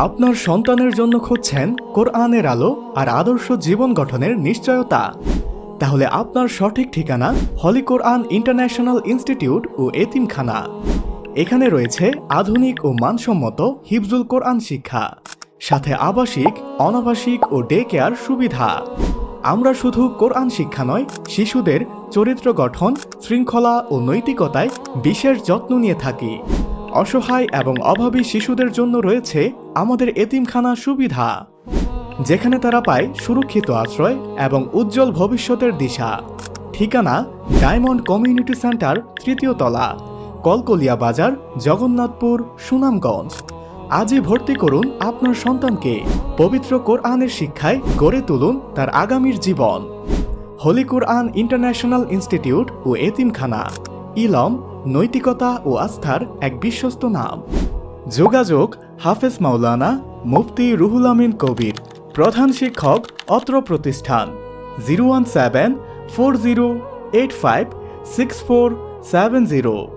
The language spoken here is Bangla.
আপনার সন্তানের জন্য খুঁজছেন কোরআনের আলো আর আদর্শ জীবন গঠনের নিশ্চয়তা? তাহলে আপনার সঠিক ঠিকানা হলি কোরআন ইন্টারন্যাশনাল ইনস্টিটিউট ও এতিমখানা। এখানে রয়েছে আধুনিক ও মানসম্মত হিফজুল কোরআন শিক্ষা, সাথে আবাসিক, অনাবাসিক ও ডে কেয়ার সুবিধা। আমরা শুধু কোরআন শিক্ষা নয়, শিশুদের চরিত্র গঠন, শৃঙ্খলা ও নৈতিকতায় বিশেষ যত্ন নিয়ে থাকি। অসহায় এবং অভাবী শিশুদের জন্য রয়েছে আমাদের এতিমখানা সুবিধা, যেখানে তারা পায় সুরক্ষিত আশ্রয় এবং উজ্জ্বল ভবিষ্যতের দিশা। ঠিকানা ডায়মন্ড কমিউনিটি সেন্টার, ৩য় তলা, কলকলিয়া বাজার, জগন্নাথপুর, সুনামগঞ্জ। আজই ভর্তি করুন আপনার সন্তানকে। পবিত্র কোরআনের শিক্ষায় গড়ে তুলুন তার আগামীর জীবন। হলি কোরআন ইন্টারন্যাশনাল ইনস্টিটিউট ও এতিমখানা, ইলম, নৈতিকতা ও আস্থার এক বিশ্বস্ত নাম। যোগাযোগ হাফেজ মাওলানা মুফতি রুহুল আমিন কবির, প্রধান শিক্ষক, অত্র প্রতিষ্ঠান। 01740856470।